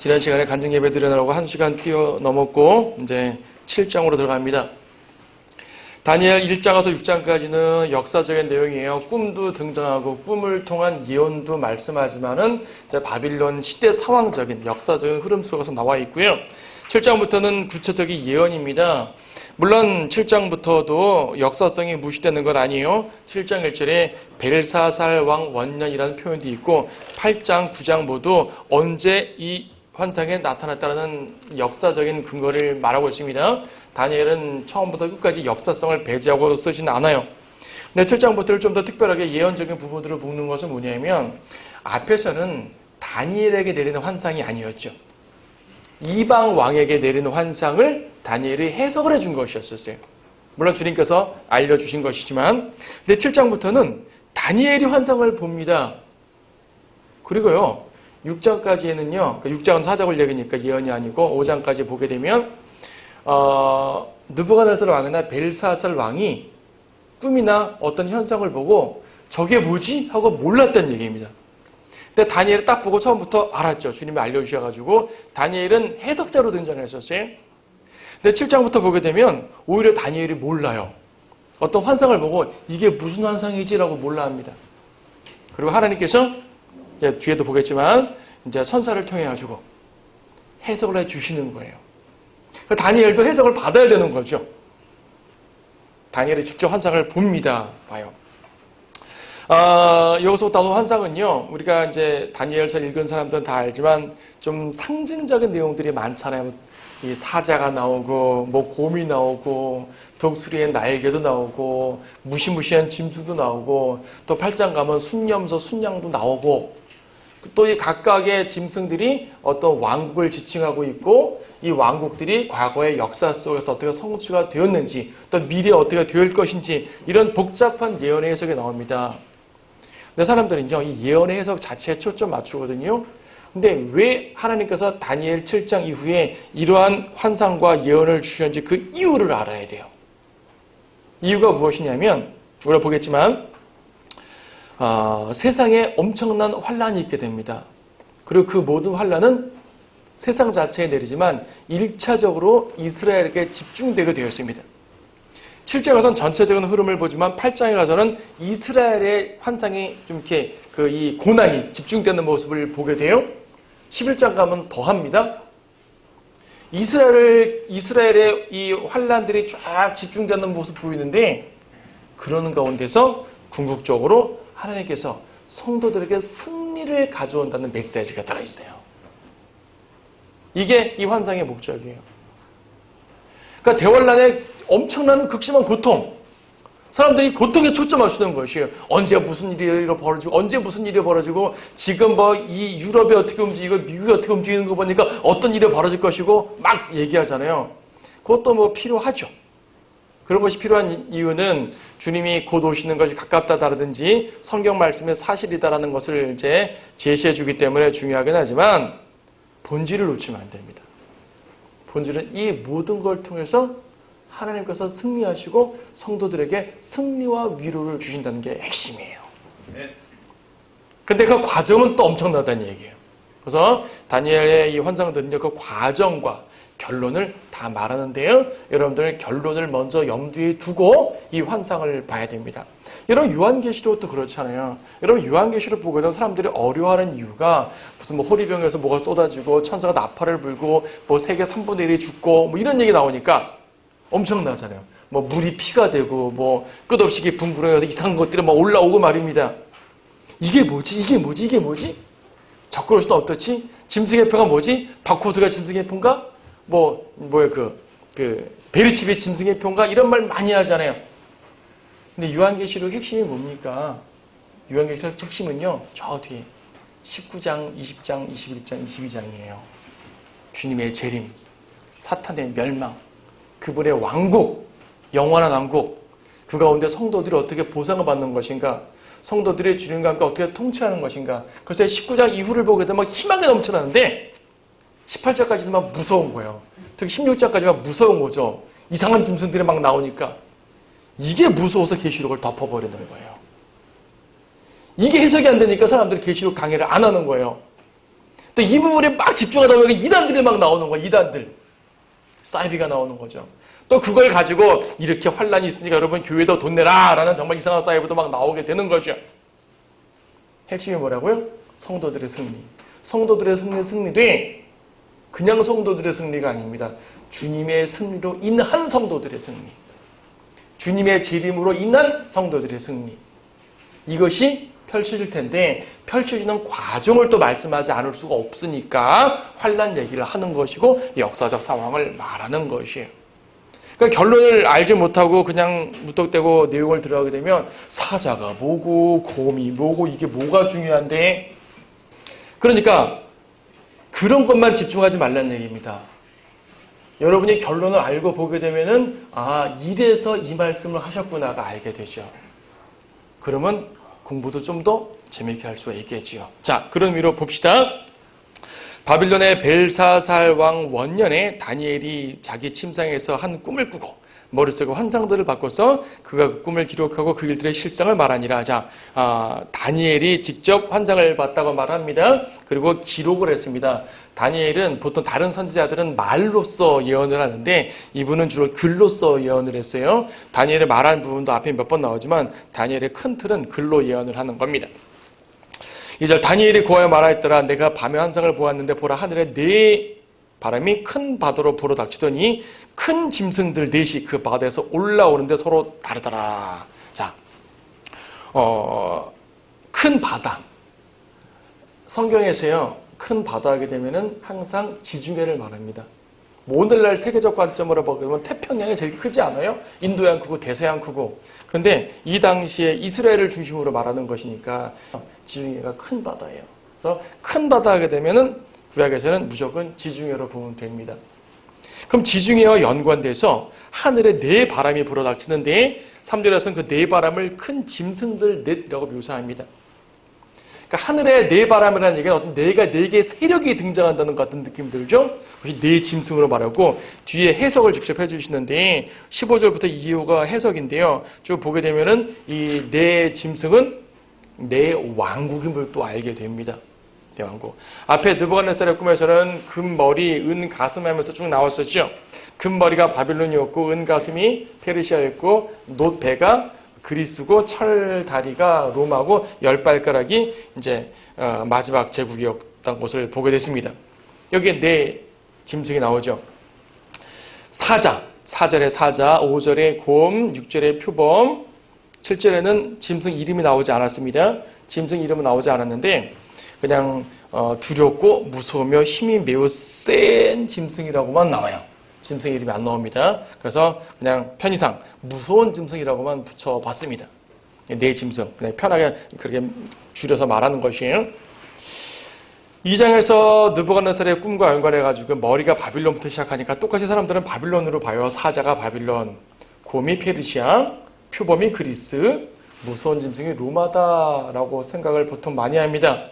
지난 시간에 간증 예배 드리느라고 1시간 뛰어넘었고 이제 7장으로 들어갑니다. 다니엘 1장에서 6장까지는 역사적인 내용이에요. 꿈도 등장하고 꿈을 통한 예언도 말씀하지만은 바빌론 시대 상황적인 역사적인 흐름 속에서 나와 있고요. 7장부터는 구체적인 예언입니다. 물론 7장부터도 역사성이 무시되는 건 아니에요. 7장 1절에 벨사살 왕 원년이라는 표현도 있고 8장, 9장 모두 언제 이 환상에 나타났다는 역사적인 근거를 말하고 있습니다. 다니엘은 처음부터 끝까지 역사성을 배제하고 쓰진 않아요. 근데 7장부터를 좀 더 특별하게 예언적인 부분으로 묶는 것은 뭐냐면 앞에서는 다니엘에게 내리는 환상이 아니었죠. 이방 왕에게 내리는 환상을 다니엘이 해석을 해준 것이었어요. 물론 주님께서 알려주신 것이지만 근데 7장부터는 다니엘이 환상을 봅니다. 그리고요 6장까지는요 6장은 사자굴 얘기니까 예언이 아니고 5장까지 보게 되면 느부갓네살 왕이나 벨사살 왕이 꿈이나 어떤 현상을 보고 저게 뭐지? 하고 몰랐다는 얘기입니다. 근데 다니엘을 딱 보고 처음부터 알았죠. 주님이 알려주셔가지고 다니엘은 해석자로 등장했었어요. 근데 7장부터 보게 되면 오히려 다니엘이 몰라요. 어떤 환상을 보고 이게 무슨 환상이지라고 몰라 합니다. 그리고 하나님께서 뒤에도 보겠지만 이제 천사를 통해 가지고 해석을 해주시는 거예요. 다니엘도 해석을 받아야 되는 거죠. 다니엘이 직접 환상을 봅니다. 봐요. 여기서부터 나온 환상은요, 우리가 이제 다니엘서 읽은 사람들은 다 알지만 좀 상징적인 내용들이 많잖아요. 이 사자가 나오고, 뭐 곰이 나오고, 독수리의 날개도 나오고, 무시무시한 짐승도 나오고, 또 8장 가면 순념소, 순양도 나오고, 또 이 각각의 짐승들이 어떤 왕국을 지칭하고 있고 이 왕국들이 과거의 역사 속에서 어떻게 성취가 되었는지 또 미래에 어떻게 될 것인지 이런 복잡한 예언의 해석이 나옵니다. 근데 사람들은요 이 예언의 해석 자체에 초점 맞추거든요. 근데 왜 하나님께서 다니엘 7장 이후에 이러한 환상과 예언을 주셨는지 그 이유를 알아야 돼요. 이유가 무엇이냐면 우리가 보겠지만 세상에 엄청난 환란이 있게 됩니다. 그리고 그 모든 환란은 세상 자체에 내리지만 1차적으로 이스라엘에게 집중되게 되어 있습니다. 7장에서는 전체적인 흐름을 보지만 8장에 가서는 이스라엘의 환상이 좀 이렇게 이 고난이 집중되는 모습을 보게 돼요. 11장 가면 더합니다. 이스라엘의 이 환란들이 쫙 집중되는 모습 보이는데 그러는 가운데서 궁극적으로 하나님께서 성도들에게 승리를 가져온다는 메시지가 들어있어요. 이게 이 환상의 목적이에요. 그러니까 대환란에 엄청난 극심한 고통, 사람들이 고통에 초점을 맞추는 것이에요. 언제 무슨 일이 벌어지고 지금 뭐 이 유럽이 어떻게 움직이고 미국이 어떻게 움직이는 거 보니까 어떤 일이 벌어질 것이고 막 얘기하잖아요. 그것도 뭐 필요하죠. 그런 것이 필요한 이유는 주님이 곧 오시는 것이 가깝다라든지 성경 말씀의 사실이다라는 것을 이제 제시해 주기 때문에 중요하긴 하지만 본질을 놓치면 안 됩니다. 본질은 이 모든 걸 통해서 하나님께서 승리하시고 성도들에게 승리와 위로를 주신다는 게 핵심이에요. 근데 그 과정은 또 엄청나다는 얘기예요. 그래서 다니엘의 이 환상들은요, 그 과정과 결론을 다 말하는데요. 여러분들은 결론을 먼저 염두에 두고 이 환상을 봐야 됩니다. 여러분 요한계시록도 그렇잖아요. 여러분 요한계시록 보게 되면 사람들이 어려워하는 이유가 무슨 뭐 호리병에서 뭐가 쏟아지고 천사가 나팔을 불고 뭐 세계 3분의 1이 죽고 뭐 이런 얘기 나오니까 엄청나잖아요. 뭐 물이 피가 되고 뭐 끝없이 깊은 구렁에서 이상한 것들이 막 올라오고 말입니다. 이게 뭐지? 적그리스도는 어떻지? 짐승의 표가 뭐지? 바코드가 짐승의 표인가? 베르칩의 짐승의 표인가? 이런 말 많이 하잖아요. 근데 요한계시록 핵심이 뭡니까? 요한계시록 핵심은요, 저 뒤에 19장, 20장, 21장, 22장이에요. 주님의 재림, 사탄의 멸망, 그분의 왕국, 영원한 왕국, 그 가운데 성도들이 어떻게 보상을 받는 것인가, 성도들이 주님과 함께 어떻게 통치하는 것인가. 그래서 19장 이후를 보게 되면 희망이 넘쳐나는데 18장까지는 막 무서운 거예요. 특히 16장까지만 무서운 거죠. 이상한 짐승들이 막 나오니까. 이게 무서워서 계시록을 덮어버리는 거예요. 이게 해석이 안 되니까 사람들이 계시록 강의를 안 하는 거예요. 또 이 부분에 막 집중하다 보니까 이단들이 막 나오는 거야. 이단들. 사이비가 나오는 거죠. 또 그걸 가지고 이렇게 환란이 있으니까 여러분 교회도 돈 내라 라는 정말 이상한 사이비도 막 나오게 되는 거죠. 핵심이 뭐라고요? 성도들의 승리. 성도들의 승리되 그냥 성도들의 승리가 아닙니다. 주님의 승리로 인한 성도들의 승리. 주님의 재림으로 인한 성도들의 승리. 이것이 펼쳐질 텐데 펼쳐지는 과정을 또 말씀하지 않을 수가 없으니까 환란 얘기를 하는 것이고 역사적 상황을 말하는 것이에요. 그러니까 결론을 알지 못하고 그냥 무턱대고 내용을 들어가게 되면 사자가 뭐고 곰이 뭐고 이게 뭐가 중요한데, 그러니까 그런 것만 집중하지 말라는 얘기입니다. 여러분이 결론을 알고 보게 되면은 이래서 이 말씀을 하셨구나가 알게 되죠. 그러면 공부도 좀 더 재미있게 할 수가 있겠지요. 자, 그런 의미로 봅시다. 바빌론의 벨사살 왕 원년에 다니엘이 자기 침상에서 한 꿈을 꾸고 머릿속에 환상들을 바꿔서 그가 그 꿈을 기록하고 그 일들의 실상을 말하니라. 자, 다니엘이 직접 환상을 봤다고 말합니다. 그리고 기록을 했습니다. 다니엘은 보통 다른 선지자들은 말로써 예언을 하는데 이분은 주로 글로써 예언을 했어요. 다니엘의 말한 부분도 앞에 몇 번 나오지만 다니엘의 큰 틀은 글로 예언을 하는 겁니다. 2절 다니엘이 고하여 말하였더라. 내가 밤에 환상을 보았는데 보라 하늘에 네 바람이 큰 바다로 불어닥치더니 큰 짐승들 넷이 그 바다에서 올라오는데 서로 다르더라. 자, 큰 바다. 성경에서요, 큰 바다 하게 되면은 항상 지중해를 말합니다. 뭐 오늘날 세계적 관점으로 보게 되면 태평양이 제일 크지 않아요? 인도양 크고 대서양 크고. 근데 이 당시에 이스라엘을 중심으로 말하는 것이니까 지중해가 큰 바다예요. 그래서 큰 바다 하게 되면은 구약에서는 무조건 지중해로 보면 됩니다. 그럼 지중해와 연관돼서 하늘에 네 바람이 불어닥치는데 3절에서는 그 네 바람을 큰 짐승들 넷이라고 묘사합니다. 그러니까 하늘에 네 바람이라는 얘기는 어떤 네 개의 세력이 등장한다는 것 같은 느낌이 들죠? 그것이 네 짐승으로 말하고 뒤에 해석을 직접 해주시는데 15절부터 이후가 해석인데요. 쭉 보게 되면은 이 네 짐승은 네 왕국임을 또 알게 됩니다. 대왕국. 앞에 느부갓네살의 꿈에서는 금머리, 은가슴 하면서 쭉 나왔었죠. 금머리가 바빌론이었고 은가슴이 페르시아였고 놋배가 그리스고 철다리가 로마고 10발가락이 이제 마지막 제국이었던 것을 보게 됐습니다. 여기에 네 짐승이 나오죠. 사자, 4절에 사자, 5절에 곰, 6절에 표범, 7절에는 짐승 이름이 나오지 않았습니다. 짐승 이름은 나오지 않았는데 그냥 두렵고 무서우며 힘이 매우 센 짐승이라고만 나와요. 짐승 이름이 안 나옵니다. 그래서 그냥 편의상 무서운 짐승이라고만 붙여봤습니다. 네 짐승. 그냥 편하게 그렇게 줄여서 말하는 것이에요. 2장에서 느부갓네살의 꿈과 연관해가지고 머리가 바빌론부터 시작하니까 똑같이 사람들은 바빌론으로 봐요. 사자가 바빌론, 곰이 페르시아, 표범이 그리스, 무서운 짐승이 로마다라고 생각을 보통 많이 합니다.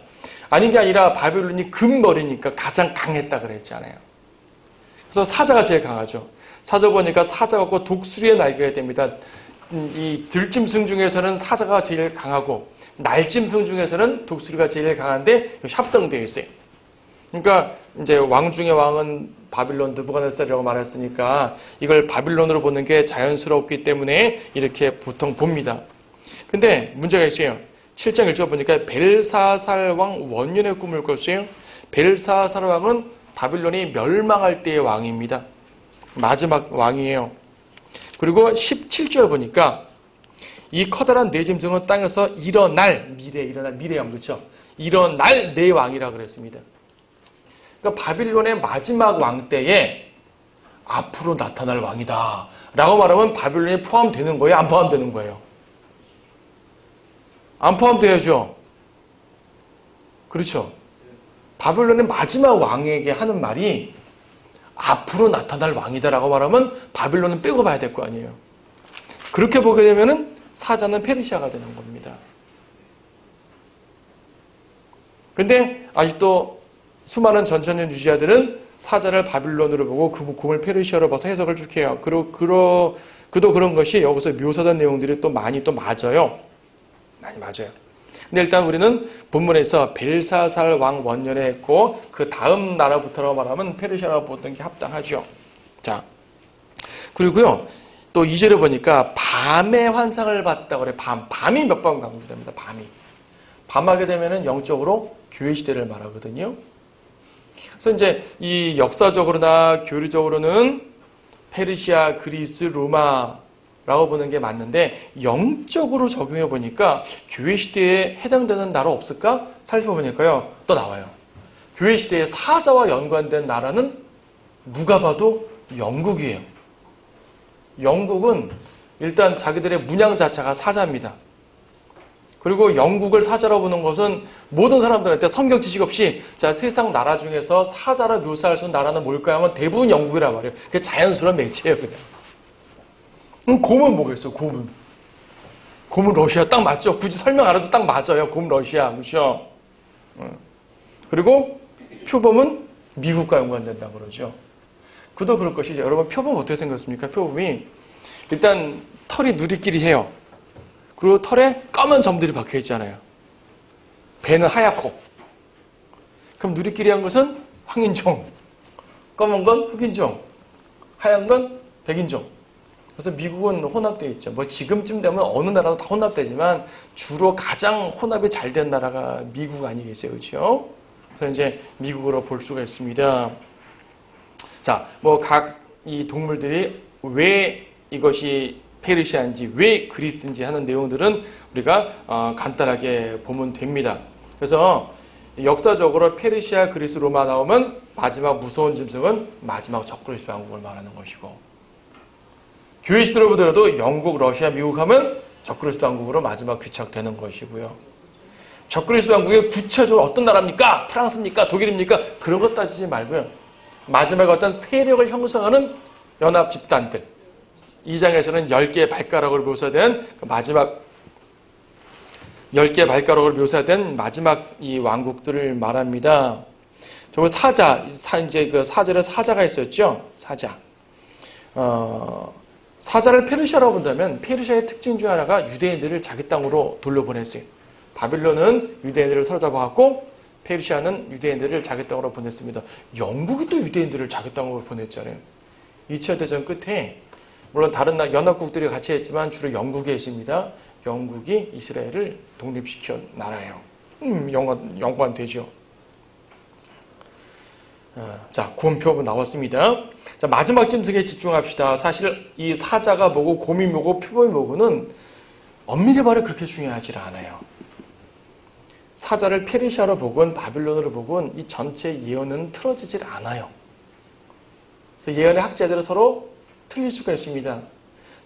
아닌 게 아니라 바빌론이 금머리니까 가장 강했다 그랬잖아요. 그래서 사자가 제일 강하죠. 사자 보니까 사자가 없고 독수리의 날개가 됩니다. 이 들짐승 중에서는 사자가 제일 강하고 날짐승 중에서는 독수리가 제일 강한데 합성되어 있어요. 그러니까 이제 왕 중의 왕은 바빌론 느부갓네살이라고 말했으니까 이걸 바빌론으로 보는 게 자연스럽기 때문에 이렇게 보통 봅니다. 근데 문제가 있어요. 7장 1절 보니까 벨사살 왕 원년의 꿈을 꿨어요. 벨사살 왕은 바빌론이 멸망할 때의 왕입니다. 마지막 왕이에요. 그리고 17절 보니까 이 커다란 네 짐승은 땅에서 일어날 미래형 그렇죠? 일어날 네 왕이라 그랬습니다. 그러니까 바빌론의 마지막 왕 때에 앞으로 나타날 왕이다 라고 말하면 바빌론이 포함되는 거예요? 안 포함되는 거예요? 안 포함돼야죠. 그렇죠? 바빌론의 마지막 왕에게 하는 말이 앞으로 나타날 왕이다라고 말하면 바빌론은 빼고 봐야 될 거 아니에요. 그렇게 보게 되면은 사자는 페르시아가 되는 겁니다. 근데 아직도 수많은 전천년 유지자들은 사자를 바빌론으로 보고 그 곰을 페르시아로 봐서 해석을 쭉 해요. 그도 그런 것이 여기서 묘사된 내용들이 또 많이 또 맞아요. 많이 맞아요. 근데 일단 우리는 본문에서 벨사살 왕 원년에 했고 그 다음 나라부터라고 말하면 페르시아라고 보던 게 합당하죠. 자, 그리고요 또 2절에 보니까 밤에 환상을 봤다고 그래. 밤이 몇 번 강조됩니다. 밤하게 되면은 영적으로 교회 시대를 말하거든요. 그래서 이제 이 역사적으로나 교리적으로는 페르시아, 그리스, 로마라고 보는 게 맞는데 영적으로 적용해 보니까 교회 시대에 해당되는 나라 없을까? 살펴보니까요. 또 나와요. 교회 시대의 사자와 연관된 나라는 누가 봐도 영국이에요. 영국은 일단 자기들의 문양 자체가 사자입니다. 그리고 영국을 사자라고 보는 것은 모든 사람들한테 성경 지식 없이 자 세상 나라 중에서 사자라 묘사할 수 있는 나라는 뭘까 하면 대부분 영국이란 말이에요. 그게 자연스러운 매체예요. 그냥. 곰은 뭐겠어요? 곰은 러시아 딱 맞죠? 굳이 설명 안 해도 딱 맞아요. 곰 러시아 그렇죠? 그리고 표범은 미국과 연관된다고 그러죠. 그도 그럴 것이죠. 여러분 표범 어떻게 생겼습니까? 표범이 일단 털이 누리끼리 해요. 그리고 털에 검은 점들이 박혀 있잖아요. 배는 하얗고. 그럼 누리끼리 한 것은 황인종, 검은 건 흑인종, 하얀 건 백인종. 그래서 미국은 혼합되어 있죠. 뭐 지금쯤 되면 어느 나라도 다 혼합되지만 주로 가장 혼합이 잘 된 나라가 미국 아니겠어요, 그렇죠? 그래서 이제 미국으로 볼 수가 있습니다. 자, 뭐 각 이 동물들이 왜 이것이 페르시아인지 왜 그리스인지 하는 내용들은 우리가 간단하게 보면 됩니다. 그래서 역사적으로 페르시아, 그리스, 로마 나오면 마지막 무서운 짐승은 마지막 적그리스도 왕국을 말하는 것이고 교회 시대로 보더라도 영국, 러시아, 미국 하면 적그리스도 왕국으로 마지막 귀착되는 것이고요. 적그리스도 왕국의 구체적으로 어떤 나라입니까? 프랑스입니까? 독일입니까? 그런 것 따지지 말고요. 마지막에 어떤 세력을 형성하는 연합 집단들 2장에서는 10개의 발가락으로 묘사된 그 마지막 10개의 발가락으로 묘사된 마지막 이 왕국들을 말합니다. 저거 이제 그 사절에 사자가 있었죠. 사자를 페르시아라고 본다면 페르시아의 특징 중 하나가 유대인들을 자기 땅으로 돌려보냈어요. 바빌론은 유대인들을 사로잡아갖고 페르시아는 유대인들을 자기 땅으로 보냈습니다. 영국이 또 유대인들을 자기 땅으로 보냈잖아요. 2차 대전 끝에 물론 다른 연합국들이 같이 했지만 주로 영국에 있습니다. 영국이 이스라엘을 독립시킨 나라예요. 연관 되죠. 자, 곰표 나왔습니다. 자, 마지막 짐승에 집중합시다. 사실 이 사자가 뭐고 곰이 뭐고 표범이 뭐고는 엄밀히 말해 그렇게 중요하지 않아요. 사자를 페르시아로 보건 바빌론으로 보건 이 전체 예언은 틀어지질 않아요. 그래서 예언의 학자들은 서로 틀릴 수가 있습니다.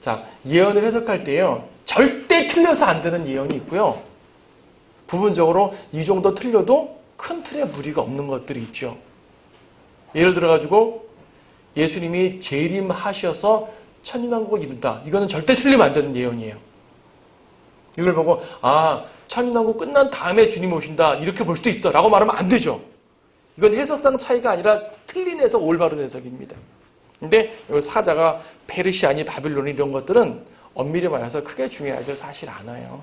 자, 예언을 해석할 때요. 절대 틀려서 안 되는 예언이 있고요. 부분적으로 이 정도 틀려도 큰 틀에 무리가 없는 것들이 있죠. 예를 들어가지고 예수님이 재림하셔서 천인왕국을 이룬다. 이거는 절대 틀리면 안 되는 예언이에요. 이걸 보고 천인왕국 끝난 다음에 주님 오신다. 이렇게 볼 수도 있어. 라고 말하면 안 되죠. 이건 해석상 차이가 아니라 틀린 해석, 올바른 해석입니다. 근데 여기 사자가 페르시아니 바빌론이 이런 것들은 엄밀히 말해서 크게 중요하지 사실 않아요.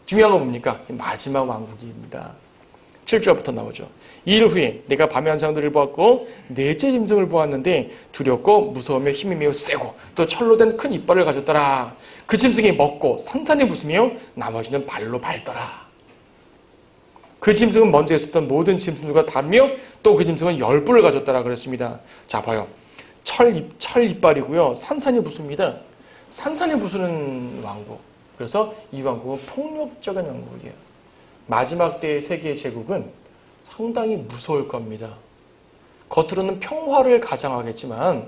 중요한 건 뭡니까? 마지막 왕국입니다. 7절부터 나오죠. 2일 후에 내가 밤의 환상들을 보았고 넷째 짐승을 보았는데 두렵고 무서우며 힘이 매우 세고 또 철로 된 큰 이빨을 가졌더라. 그 짐승이 먹고 산산이 부수며 나머지는 발로 밟더라. 그 짐승은 먼저 있었던 모든 짐승들과 다르며 또 그 짐승은 10뿔을 가졌더라 그랬습니다. 자, 봐요. 철 이빨이고요. 산산이 부수입니다. 산산이 부수는 왕국. 그래서 이 왕국은 폭력적인 왕국이에요. 마지막 때의 세계의 제국은 상당히 무서울 겁니다. 겉으로는 평화를 가장하겠지만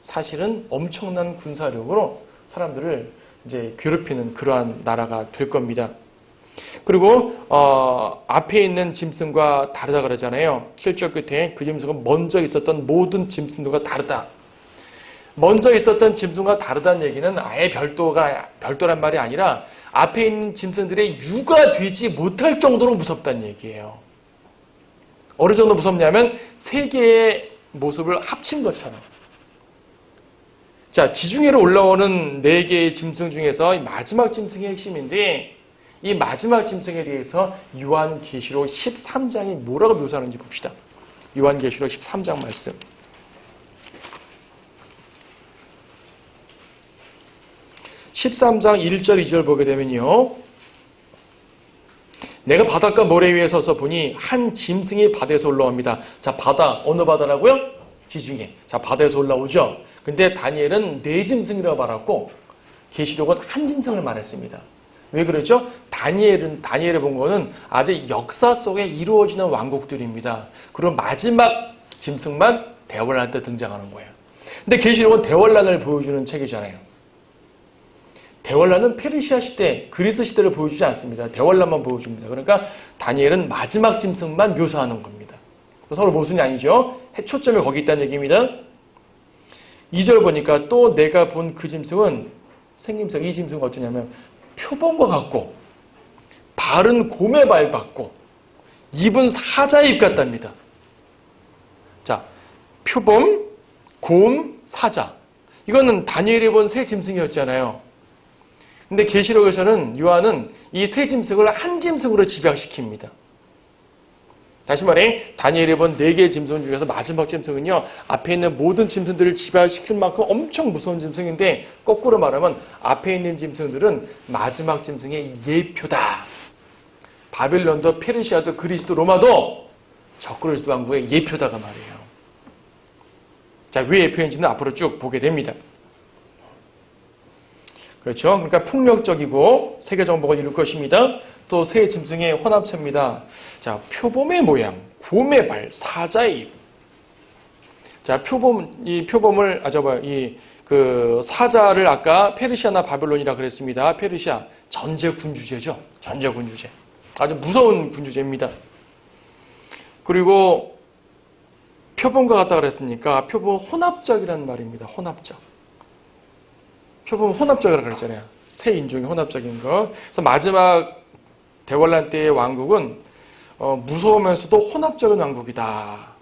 사실은 엄청난 군사력으로 사람들을 이제 괴롭히는 그러한 나라가 될 겁니다. 그리고 앞에 있는 짐승과 다르다 그러잖아요. 7절 끝에 그 짐승은 먼저 있었던 모든 짐승들과 다르다. 먼저 있었던 짐승과 다르다는 얘기는 아예 별도란 말이 아니라 앞에 있는 짐승들의 유가 되지 못할 정도로 무섭다는 얘기예요. 어느 정도 무섭냐면 세 개의 모습을 합친 것처럼. 자, 지중해로 올라오는 4개의 짐승 중에서 마지막 짐승이 핵심인데 이 마지막 짐승에 대해서 요한계시록 13장이 뭐라고 묘사하는지 봅시다. 요한계시록 13장 말씀. (13장) 1절 2절 보게 되면요, 내가 바닷가 모래 위에 서서 보니 한 짐승이 바다에서 올라옵니다. 자, 바다, 어느 바다라고요? 지중해. 자, 바다에서 올라오죠. 근데 다니엘은 네 짐승이라고 말했고 계시록은 한 짐승을 말했습니다. 왜 그러죠? 다니엘을 본 거는 아주 역사 속에 이루어지는 왕국들입니다. 그리고 마지막 짐승만 대환란 때 등장하는 거예요. 근데 계시록은 대환란을 보여주는 책이잖아요. 대환란은 페르시아 시대, 그리스 시대를 보여주지 않습니다. 대환란만 보여줍니다. 그러니까 다니엘은 마지막 짐승만 묘사하는 겁니다. 서로 모순이 아니죠. 초점이 거기 있다는 얘기입니다. 2절 보니까 또 내가 본 그 짐승은 생김새가, 이 짐승은 어쩌냐면 표범과 같고 발은 곰의 발 같고 입은 사자의 입 같답니다. 자, 표범, 곰, 사자. 이거는 다니엘이 본 새 짐승이었잖아요. 근데 계시록에서는 요한은 이 새 짐승을 한 짐승으로 집약시킵니다. 다시 말해 다니엘이 본 4개의 짐승 중에서 마지막 짐승은요, 앞에 있는 모든 짐승들을 집약시킬 만큼 엄청 무서운 짐승인데, 거꾸로 말하면 앞에 있는 짐승들은 마지막 짐승의 예표다. 바빌론도 페르시아도 그리스도 로마도 적그리스도 왕국의 예표다가 말이에요. 자, 왜 예표인지는 앞으로 쭉 보게 됩니다. 그렇죠. 그러니까 폭력적이고 세계 정복을 이룰 것입니다. 또 새 짐승의 혼합체입니다. 자, 표범의 모양, 곰의 발, 사자의 입. 자, 사자를 아까 페르시아나 바빌론이라 그랬습니다. 페르시아 전제 군주제죠. 전제 군주제. 아주 무서운 군주제입니다. 그리고 표범과 같다 그랬으니까 표범은 혼합적이라는 말입니다. 혼합적. 표범은 혼합적이라고 그랬잖아요. 새 인종이 혼합적인 거. 그래서 마지막 대환란 때의 왕국은 무서우면서도 혼합적인 왕국이다.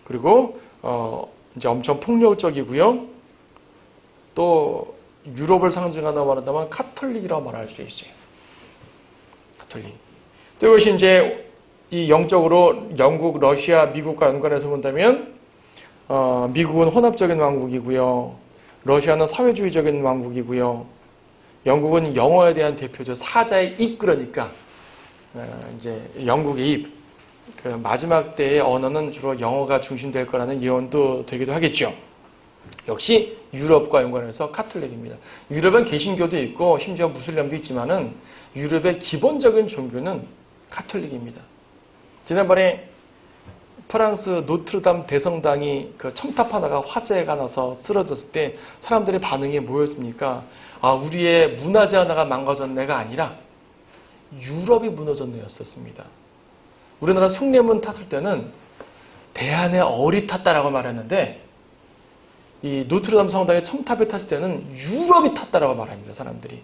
그리고 이제 엄청 폭력적이고요. 또 유럽을 상징한다고 말한다면 카톨릭이라고 말할 수 있어요. 카톨릭. 또 이것이 이제 이 영적으로 영국, 러시아, 미국과 연관해서 본다면 미국은 혼합적인 왕국이고요. 러시아는 사회주의적인 왕국이고요. 영국은 영어에 대한 대표죠. 사자의 입, 그러니까 이제 영국의 입. 그 마지막 때의 언어는 주로 영어가 중심될 거라는 예언도 되기도 하겠죠. 역시 유럽과 연관해서 카톨릭입니다. 유럽은 개신교도 있고 심지어 무슬림도 있지만은 유럽의 기본적인 종교는 카톨릭입니다. 지난번에 프랑스 노트르담 대성당이 그 첨탑 하나가 화재가 나서 쓰러졌을 때 사람들의 반응이 뭐였습니까? 아, 우리의 문화재 하나가 망가졌네가 아니라 유럽이 무너졌네였었습니다. 우리나라 숭례문 탔을 때는 대한의 얼이 탔다라고 말했는데, 이 노트르담 성당의 첨탑에 탔을 때는 유럽이 탔다라고 말합니다. 사람들이.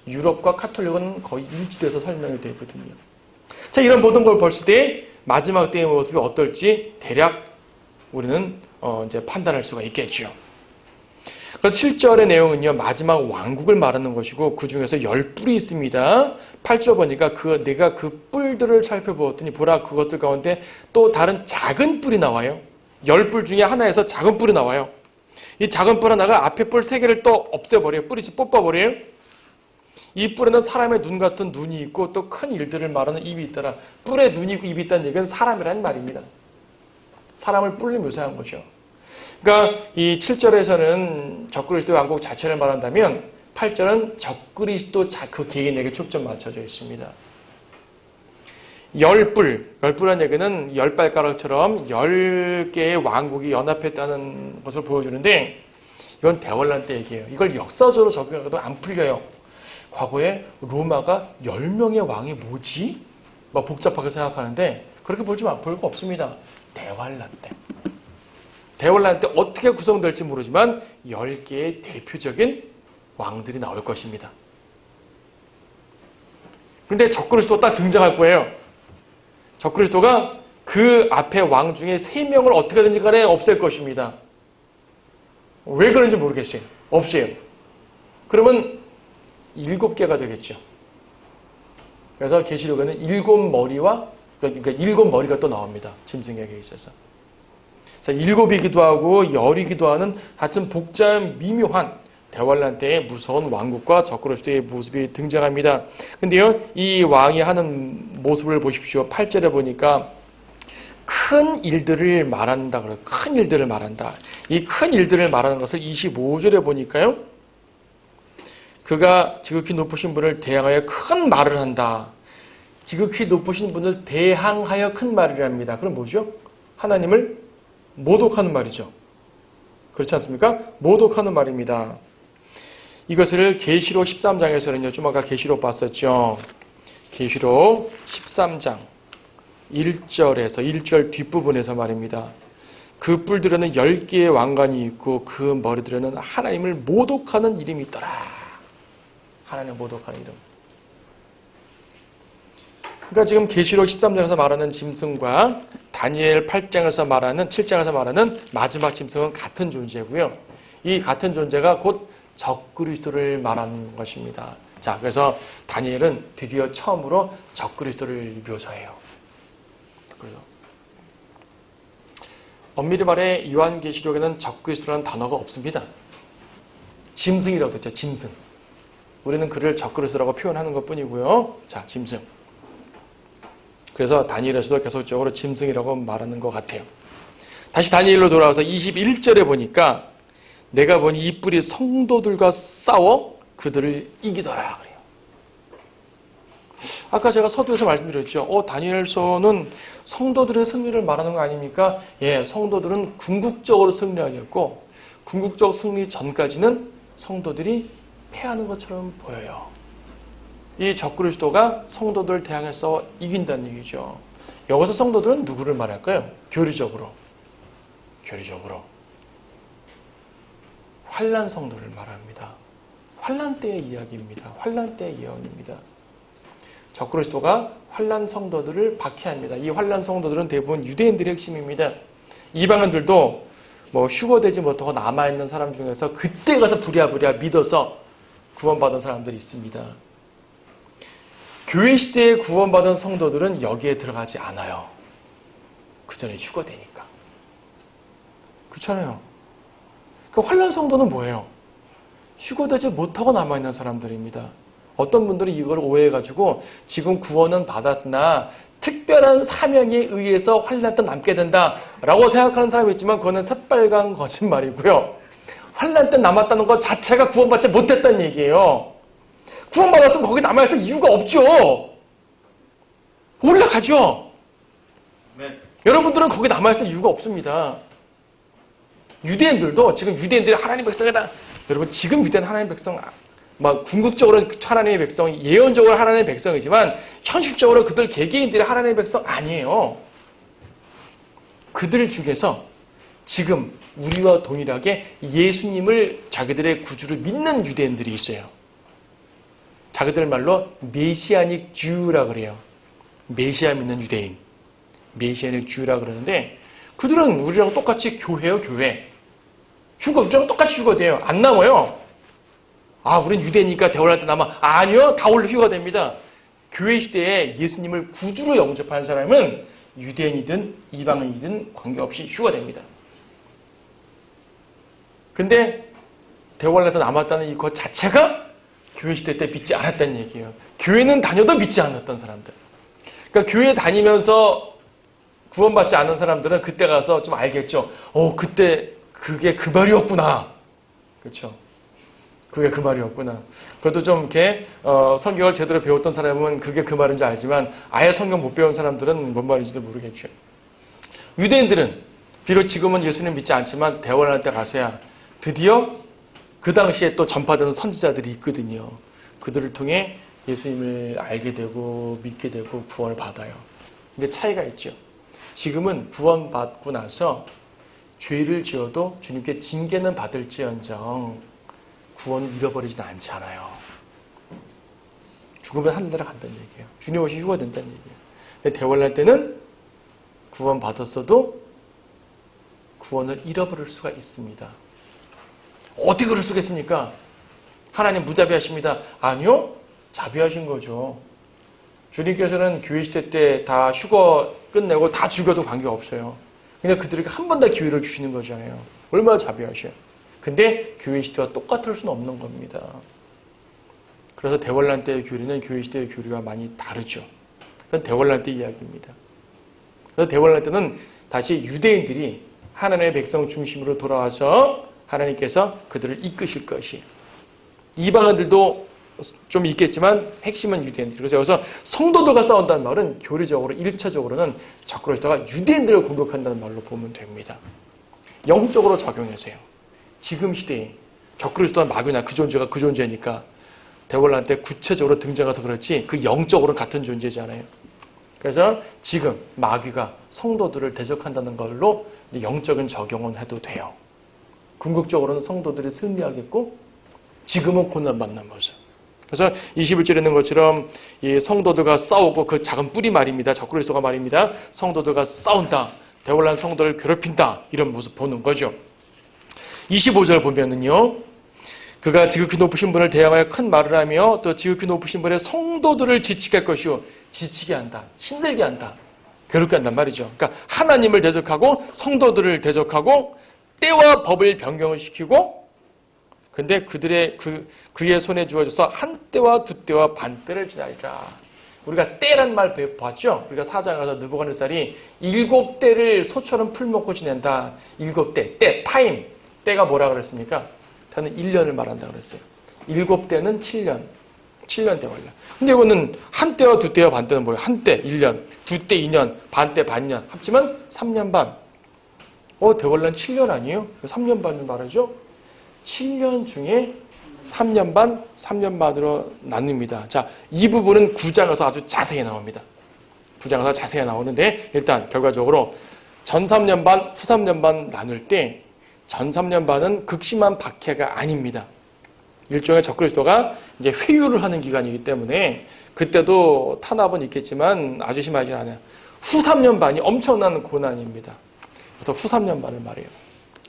유럽과 카톨릭은 거의 일치돼서 설명이 되거든요. 자, 이런 모든 걸 봤을 때 마지막 때의 모습이 어떨지 대략 우리는 이제 판단할 수가 있겠죠. 그래서 7절의 내용은요, 마지막 왕국을 말하는 것이고 그 중에서 10뿔이 있습니다. 8절 보니까 내가 그 뿔들을 살펴보았더니 보라, 그것들 가운데 또 다른 작은 뿔이 나와요. 10뿔 중에 하나에서 작은 뿔이 나와요. 이 작은 뿔 하나가 앞에 뿔 3개를 또 없애버려요. 뿌리치 뽑아버려요. 이 뿔에는 사람의 눈 같은 눈이 있고 또 큰 일들을 말하는 입이 있더라. 뿔에 눈이 있고 입이 있다는 얘기는 사람이라는 말입니다. 사람을 뿔로 묘사한 거죠. 그러니까 이 7절에서는 적그리스도 왕국 자체를 말한다면 8절은 적그리스도 그 개인에게 초점 맞춰져 있습니다. 10뿔이라는 얘기는 10발가락처럼 10개의 왕국이 연합했다는 것을 보여주는데, 이건 대환란 때 얘기예요. 이걸 역사적으로 적용해도 안 풀려요. 과거에 로마가 10명의 왕이 뭐지? 막 복잡하게 생각하는데 그렇게 볼 거 없습니다. 대환란 때. 대환란 때 어떻게 구성될지 모르지만 10개의 대표적인 왕들이 나올 것입니다. 그런데 적그리스도 딱 등장할 거예요. 적그리스도가 그 앞에 왕 중에 3명을 어떻게든지 간에 없앨 것입니다. 왜 그런지 모르겠어요. 없애요. 그러면 7개가 되겠죠. 그래서 계시록에는 7머리와 그러니까 7머리가 또 나옵니다. 짐승에게 있어서. 그래서 7이기도 하고 10이기도 하는 하여튼 복잡한 미묘한 대환란 때의 무서운 왕국과 적그리스도의 모습이 등장합니다. 근데요, 이 왕이 하는 모습을 보십시오. 8절에 보니까 큰 일들을 말한다 그래요. 큰 일들을 말한다. 이 큰 일들을 말하는 것을 25절에 보니까요. 그가 지극히 높으신 분을 대항하여 큰 말을 한다. 지극히 높으신 분을 대항하여 큰 말을 합니다. 그럼 뭐죠? 하나님을 모독하는 말이죠. 그렇지 않습니까? 모독하는 말입니다. 이것을 계시록 13장에서는요. 좀 아까 계시록 봤었죠. 계시록 13장 1절에서 1절 뒷부분에서 말입니다. 그 뿔들에는 10개의 왕관이 있고 그 머리들에는 하나님을 모독하는 이름이 있더라. 하나님을 모독하는 이름. 그러니까 지금 계시록 13장에서 말하는 짐승과 다니엘 8장에서 말하는 7장에서 말하는 마지막 짐승은 같은 존재고요. 이 같은 존재가 곧 적그리스도를 말하는 것입니다. 자, 그래서 다니엘은 드디어 처음으로 적그리스도를 묘사해요. 그래서 엄밀히 말해 요한계시록에는 적그리스도라는 단어가 없습니다. 짐승이라고 했죠. 짐승. 우리는 그를 적그리스도라고 표현하는 것뿐이고요. 자, 짐승. 그래서 다니엘에서도 계속적으로 짐승이라고 말하는 것 같아요. 다시 다니엘로 돌아와서 21절에 보니까 내가 보니 이 뿔이 성도들과 싸워 그들을 이기더라 그래요. 아까 제가 서두에서 말씀드렸죠. 다니엘서는 성도들의 승리를 말하는 거 아닙니까? 예, 성도들은 궁극적으로 승리하겠고 궁극적 승리 전까지는 성도들이 패하는 것처럼 보여요. 이 적그리스도가 성도들 대항해 싸워 이긴다는 얘기죠. 여기서 성도들은 누구를 말할까요? 교리적으로 환난 성도를 말합니다. 환난 때의 이야기입니다. 환난 때의 예언입니다. 적그리스도가 환난 성도들을 박해합니다. 이 환난 성도들은 대부분 유대인들의 핵심입니다. 이방인들도 뭐 휴거되지 못하고 남아있는 사람 중에서 그때 가서 부랴부랴 믿어서 구원받은 사람들이 있습니다. 교회 시대에 구원받은 성도들은 여기에 들어가지 않아요. 그 전에 휴거되니까. 그렇잖아요. 그 환난 성도는 뭐예요? 휴거되지 못하고 남아있는 사람들입니다. 어떤 분들이 이걸 오해해가지고 지금 구원은 받았으나 특별한 사명에 의해서 환난 때 남게 된다라고 생각하는 사람이 있지만 그거는 새빨간 거짓말이고요. 환난 때 남았다는 것 자체가 구원받지 못했다는 얘기예요. 구원받았으면 거기 남아있을 이유가 없죠. 올라가죠. 네. 여러분들은 거기 남아있을 이유가 없습니다. 유대인들도 지금 유대인들이 하나님의 백성이다. 여러분 지금 유대인 하나님의 백성 막 궁극적으로는 하나님의 백성, 예언적으로 하나님의 백성이지만 현실적으로 그들 개개인들이 하나님의 백성 아니에요. 그들 중에서 지금 우리와 동일하게 예수님을 자기들의 구주로 믿는 유대인들이 있어요. 자기들 말로 메시아닉 주라 그래요. 메시아 믿는 유대인. 메시아닉 주라 그러는데 그들은 우리랑 똑같이 교회예요, 교회. 우리랑 똑같이 휴거돼요. 안 남아요. 우린 유대니까 대원할 때 남아. 아니요, 다 올라 휴거됩니다. 교회 시대에 예수님을 구주로 영접하는 사람은 유대인이든 이방인이든 관계없이 휴거됩니다. 근데 대원할 때 남았다는 이것 자체가 교회 시대 때 믿지 않았다는 얘기예요. 교회는 다녀도 믿지 않았던 사람들. 그러니까 교회 다니면서 구원받지 않은 사람들은 그때 가서 좀 알겠죠. 그때 그게 그 말이었구나. 그렇죠. 그게 그 말이었구나. 그래도 좀 이렇게 성경을 제대로 배웠던 사람은 그게 그 말인지 알지만 아예 성경 못 배운 사람들은 뭔 말인지도 모르겠죠. 유대인들은 비록 지금은 예수님 믿지 않지만 대원할 때 가서야 드디어 그 당시에 또 전파되는 선지자들이 있거든요. 그들을 통해 예수님을 알게 되고 믿게 되고 구원을 받아요. 근데 차이가 있죠. 지금은 구원받고 나서 죄를 지어도 주님께 징계는 받을지언정 구원을 잃어버리지는 않잖아요. 죽으면 하늘나라 간다는 얘기예요. 주님 없이 휴거된다는 얘기예요. 근데 대원할 때는 구원받았어도 구원을 잃어버릴 수가 있습니다. 어떻게 그럴 수가 있습니까? 하나님 무자비하십니다. 아니요. 자비하신 거죠. 주님께서는 교회 시대 때 다 휴거 끝내고 다 죽여도 관계없어요. 그냥 그들에게 한 번 더 기회를 주시는 거잖아요. 얼마나 자비하셔요. 근데 교회 시대와 똑같을 수는 없는 겁니다. 그래서 대환란 때의 교리는 교회 시대의 교리와 많이 다르죠. 그건 대환란 때 이야기입니다. 그래서 대환란 때는 다시 유대인들이 하나님의 백성 중심으로 돌아와서 하나님께서 그들을 이끄실 것이. 이방인들도 좀 있겠지만 핵심은 유대인들. 그래서 여기서 성도들과 싸운다는 말은 교리적으로 1차적으로는 적그리스도가 유대인들을 공격한다는 말로 보면 됩니다. 영적으로 적용해서요. 지금 시대에 적그리스도와 마귀나 그 존재가 그 존재니까 대환란 때 구체적으로 등장해서 그렇지 그 영적으로는 같은 존재잖아요. 그래서 지금 마귀가 성도들을 대적한다는 걸로 영적인 적용은 해도 돼요. 궁극적으로는 성도들이 승리하겠고 지금은 고난받는 모습. 그래서 21절에 있는 것처럼 이 성도들과 싸우고 그 작은 뿌리 말입니다. 적그리스도가 말입니다. 성도들과 싸운다. 대환란 성도를 괴롭힌다. 이런 모습 보는 거죠. 25절 보면은요. 그가 지극히 높으신 분을 대항하여 큰 말을 하며 또 지극히 높으신 분의 성도들을 지치게 할 것이요. 지치게 한다. 힘들게 한다. 괴롭게 한단 말이죠. 그러니까 하나님을 대적하고 성도들을 대적하고 때와 법을 변경을 시키고 근데 그의 손에 주어져서 한 때와 두 때와 반 때를 지나리라. 우리가 때란 말 봤죠? 우리가 사장에서 느부갓네살이 7때를 소처럼 풀먹고 지낸다. 7때, 때, 타임. 때가 뭐라 그랬습니까? 다는 1년을 말한다 그랬어요. 7때는 7년. 7년 대환란. 근데 이거는 한 때와 두 때와 반 때는 뭐예요? 한 때 1년, 두 때 2년, 반 때 반년. 합치면 3년 반. 대환란 7년 아니에요? 3년 반을 말하죠? 7년 중에 3년 반, 3년 반으로 나뉩니다. 자, 이 부분은 9장에서 아주 자세히 나옵니다. 9장에서 자세히 나오는데 일단 결과적으로 전 3년 반, 후 3년 반 나눌 때 전 3년 반은 극심한 박해가 아닙니다. 일종의 적그리스도가 이제 회유를 하는 기간이기 때문에 그때도 탄압은 있겠지만 아주 심하지 않아요. 후 3년 반이 엄청난 고난입니다. 그래서 후 3년 반을 말해요.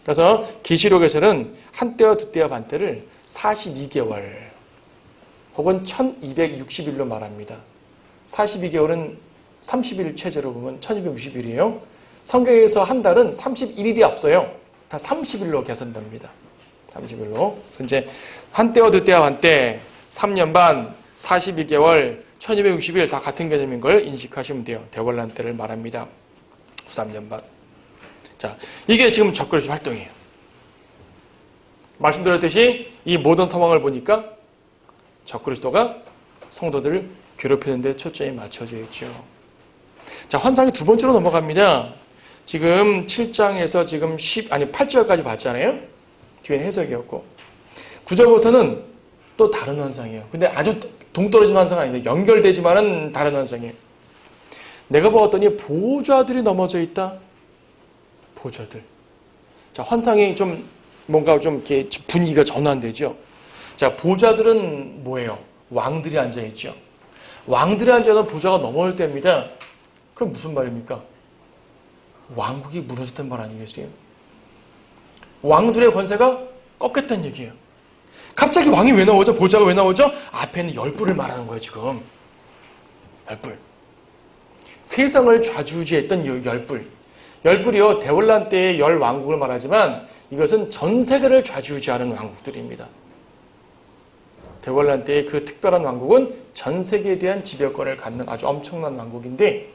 그래서 계시록에서는 한 때와 두 때와 반 때를 42개월 혹은 1260일로 말합니다. 42개월은 30일 체제로 보면 1260일이에요. 성경에서 한 달은 31일이 앞서요. 다 30일로 계산됩니다. 30일로. 그래서 이제 한 때와 두 때와 반 때, 3년 반, 42개월, 1260일 다 같은 개념인 걸 인식하시면 돼요. 대환란 때를 말합니다. 후 3년 반. 자, 이게 지금 적그리스도 활동이에요. 말씀드렸듯이 이 모든 상황을 보니까 적그리스도가 성도들을 괴롭히는 데 초점이 맞춰져 있죠. 자, 환상이 두 번째로 넘어갑니다. 지금 7장에서 지금 8절까지 봤잖아요. 뒤에는 해석이었고 9절부터는 또 다른 환상이에요. 근데 아주 동떨어진 환상은 아닌데 연결되지만은 다른 환상이에요. 내가 보았더니 보좌들이 넘어져 있다. 보좌들. 자, 환상이 좀 뭔가 좀 이렇게 분위기가 전환되죠. 자, 보좌들은 뭐예요? 왕들이 앉아 있죠. 왕들이 앉아 있는 보좌가 넘어올 때입니다. 그럼 무슨 말입니까? 왕국이 무너졌단 말 아니겠어요? 왕들의 권세가 꺾였다는 얘기예요. 갑자기 왕이 왜 나오죠? 보좌가 왜 나오죠? 앞에는 열불을 말하는 거예요, 지금. 열불. 세상을 좌지우지했던 열불. 열불이요, 대환란 때의 열 왕국을 말하지만 이것은 전 세계를 좌지우지하는 왕국들입니다. 대환란 때의 그 특별한 왕국은 전 세계에 대한 지배권을 갖는 아주 엄청난 왕국인데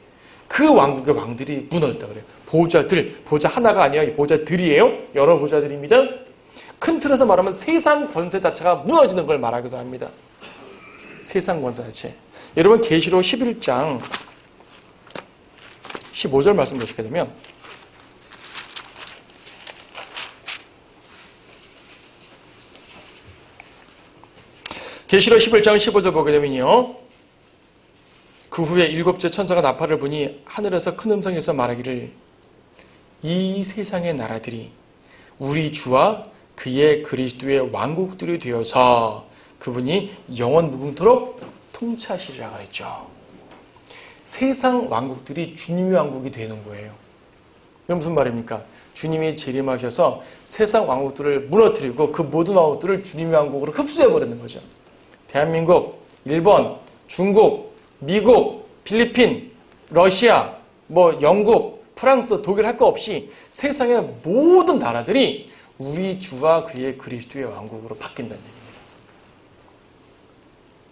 그 왕국의 왕들이 무너졌다 그래요. 보좌들, 보좌 하나가 아니라 이 보좌들이에요. 여러 보좌들입니다. 큰 틀에서 말하면 세상 권세 자체가 무너지는 걸 말하기도 합니다. 세상 권세 자체. 여러분 계시록 11장 15절 말씀 보시게 되면 계시록 11장 15절 보게 되면요. 그 후에 일곱째 천사가 나팔을 부니 하늘에서 큰 음성에서 말하기를 이 세상의 나라들이 우리 주와 그의 그리스도의 왕국들이 되어서 그분이 영원 무궁토록 통치하시리라 그랬죠. 세상 왕국들이 주님의 왕국이 되는 거예요. 이건 무슨 말입니까? 주님이 재림하셔서 세상 왕국들을 무너뜨리고 그 모든 왕국들을 주님의 왕국으로 흡수해버리는 거죠. 대한민국, 일본, 중국, 미국, 필리핀, 러시아, 영국, 프랑스, 독일 할 거 없이 세상의 모든 나라들이 우리 주와 그의 그리스도의 왕국으로 바뀐다는 얘기입니다.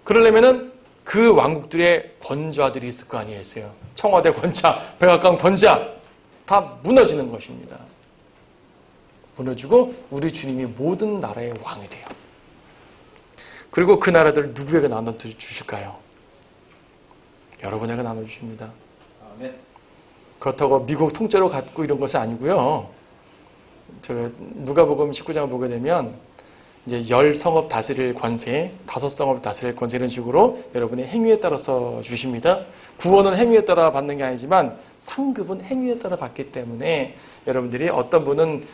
그러려면은 그 왕국들의 권좌들이 있을 거 아니겠어요? 청와대 권좌, 백악관 권좌 다 무너지는 것입니다. 무너지고 우리 주님이 모든 나라의 왕이 돼요. 그리고 그 나라들을 누구에게 나눠주실까요? 여러분에게 나눠주십니다. 아멘. 그렇다고 미국 통째로 갖고 이런 것이 아니고요. 누가복음 19장을 보게 되면 이제 10성읍 다스릴 권세, 5성읍 다스릴 권세 이런 식으로 여러분의 행위에 따라서 주십니다. 구원은 행위에 따라 받는 게 아니지만 상급은 행위에 따라 받기 때문에 여러분들이 어떤 분은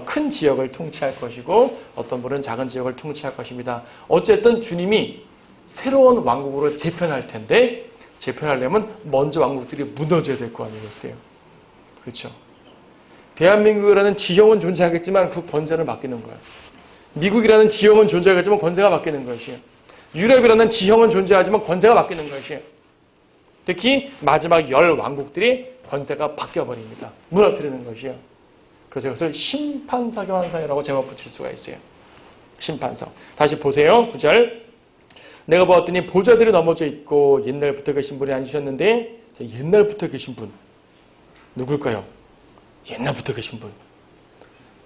큰 지역을 통치할 것이고 어떤 분은 작은 지역을 통치할 것입니다. 어쨌든 주님이 새로운 왕국으로 재편할 텐데 재편하려면 먼저 왕국들이 무너져야 될 거 아니겠어요? 그렇죠? 대한민국이라는 지형은 존재하겠지만 그 권세를 맡기는 거예요. 미국이라는 지형은 존재하겠지만 권세가 바뀌는 것이에요. 유럽이라는 지형은 존재하지만 권세가 바뀌는 것이에요. 특히 마지막 10왕국들이 권세가 바뀌어버립니다. 무너뜨리는 것이에요. 그래서 이것을 심판사교환상이라고 제목 붙일 수가 있어요. 심판상. 다시 보세요. 9절. 내가 보았더니 보좌들이 넘어져 있고 옛날부터 계신 분이 앉으셨는데 옛날부터 계신 분 누굴까요? 옛날부터 계신 분.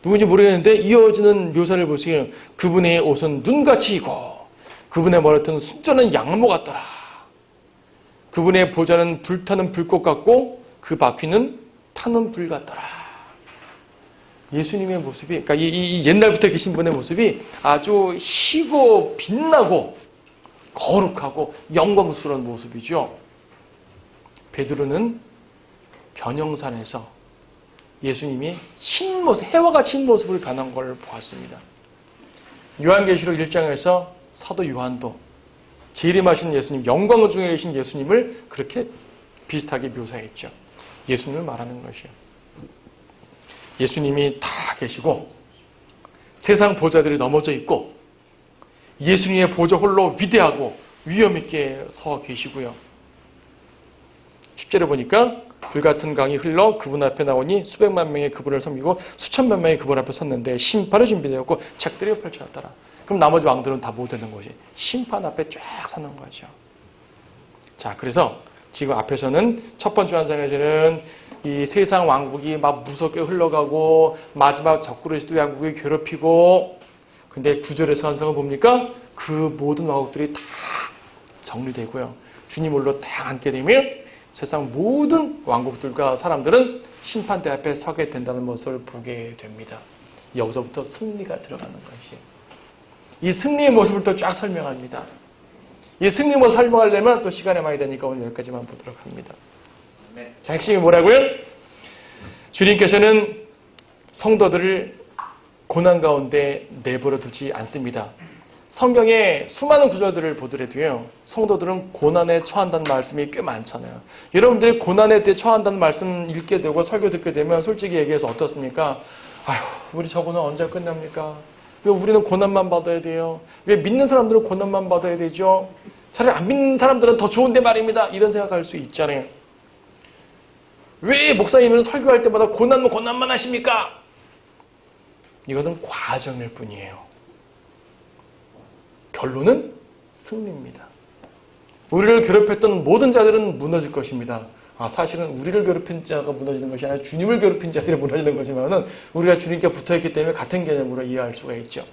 누군지 모르겠는데 이어지는 묘사를 보세요. 그분의 옷은 눈같이 익고 그분의 머리털은 순전한 양모 같더라. 그분의 보좌는 불타는 불꽃 같고 그 바퀴는 타는 불 같더라. 예수님의 모습이, 그러니까 이 옛날부터 계신 분의 모습이 아주 희고 빛나고 거룩하고 영광스러운 모습이죠. 베드로는 변형산에서 예수님이 흰모습, 해와 같이 흰모습을 변한 걸 보았습니다. 요한계시록 1장에서 사도 요한도 재림하신 예수님, 영광 중에 계신 예수님을 그렇게 비슷하게 묘사했죠. 예수님을 말하는 것이요. 예수님이 다 계시고 세상 보좌들이 넘어져 있고 예수님의 보좌 홀로 위대하고 위엄 있게 서 계시고요. 10절에 보니까 불같은 강이 흘러 그분 앞에 나오니 수백만 명의 그분을 섬기고 수천만 명의 그분 앞에 섰는데 심판이 준비되었고 책들이 펼쳐졌더라. 그럼 나머지 왕들은 다 뭐 되는 것이? 심판 앞에 쫙 서는 거죠. 자, 그래서 지금 앞에서는 첫 번째 환상에서는 이 세상 왕국이 막 무섭게 흘러가고 마지막 적그리스도 왕국이 괴롭히고 근데 9절에서 환상을 봅니까? 그 모든 왕국들이 다 정리되고요. 주님 홀로 딱 앉게 되면 세상 모든 왕국들과 사람들은 심판대 앞에 서게 된다는 모습을 보게 됩니다. 여기서부터 승리가 들어가는 것이에요. 이 승리의 모습을 또 쫙 설명합니다. 이 승리의 모습을 설명하려면 또 시간이 많이 되니까 오늘 여기까지만 보도록 합니다. 자, 핵심이 뭐라고요? 주님께서는 성도들을 고난 가운데 내버려 두지 않습니다. 성경에 수많은 구절들을 보더라도요. 성도들은 고난에 처한다는 말씀이 꽤 많잖아요. 여러분들이 고난에 처한다는 말씀 읽게 되고 설교 듣게 되면 솔직히 얘기해서 어떻습니까? 아휴, 우리 저거는 언제 끝납니까? 왜 우리는 고난만 받아야 돼요? 왜 믿는 사람들은 고난만 받아야 되죠? 차라리 안 믿는 사람들은 더 좋은데 말입니다. 이런 생각할 수 있잖아요. 왜 목사님은 설교할 때마다 고난만 하십니까? 이거는 과정일 뿐이에요. 결론은 승리입니다. 우리를 괴롭혔던 모든 자들은 무너질 것입니다. 사실은 우리를 괴롭힌 자가 무너지는 것이 아니라 주님을 괴롭힌 자들이 무너지는 것이면은 우리가 주님께 붙어있기 때문에 같은 개념으로 이해할 수가 있죠.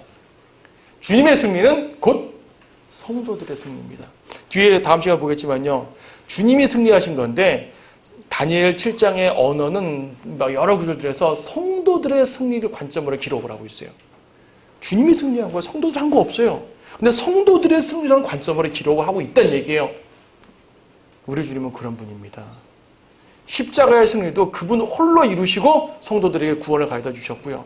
주님의 승리는 곧 성도들의 승리입니다. 뒤에 다음 시간에 보겠지만요. 주님이 승리하신 건데 다니엘 7장의 언어는 여러 구절들에서 성도들의 승리를 관점으로 기록을 하고 있어요. 주님이 승리한 거예요. 성도들 한 거 없어요. 근데 성도들의 승리라는 관점으로 기록을 하고 있다는 얘기예요. 우리 주님은 그런 분입니다. 십자가의 승리도 그분 홀로 이루시고 성도들에게 구원을 가져다 주셨고요.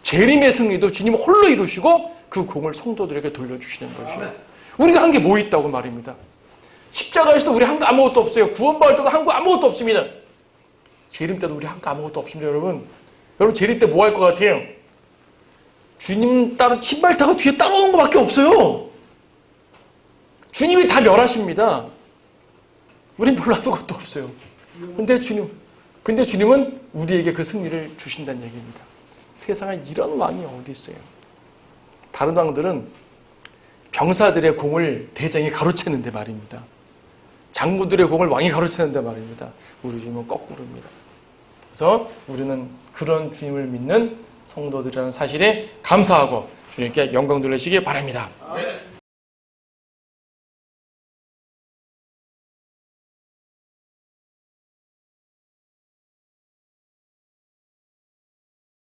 재림의 승리도 주님 홀로 이루시고 그 공을 성도들에게 돌려주시는 것이에요. 우리가 한 게 뭐 있다고 말입니다. 십자가에서도 우리 한 거 아무것도 없어요. 구원받을 때도 한 거 아무것도 없습니다. 재림 때도 우리 한 거 아무것도 없습니다. 여러분 재림 때 뭐 할 것 같아요? 주님 따로 신발 타고 뒤에 따라오는 것밖에 없어요. 주님이 다 멸하십니다. 우린 별로 아무것도 없어요. 근데 주님은 우리에게 그 승리를 주신다는 얘기입니다. 세상에 이런 왕이 어디 있어요? 다른 왕들은 병사들의 공을 대장이 가로채는데 말입니다. 장군들의 공을 왕이 가로채는데 말입니다. 우리 주님은 거꾸로입니다. 그래서 우리는 그런 주님을 믿는 성도들이라는 사실에 감사하고 주님께 영광 돌리시기 바랍니다. 아멘.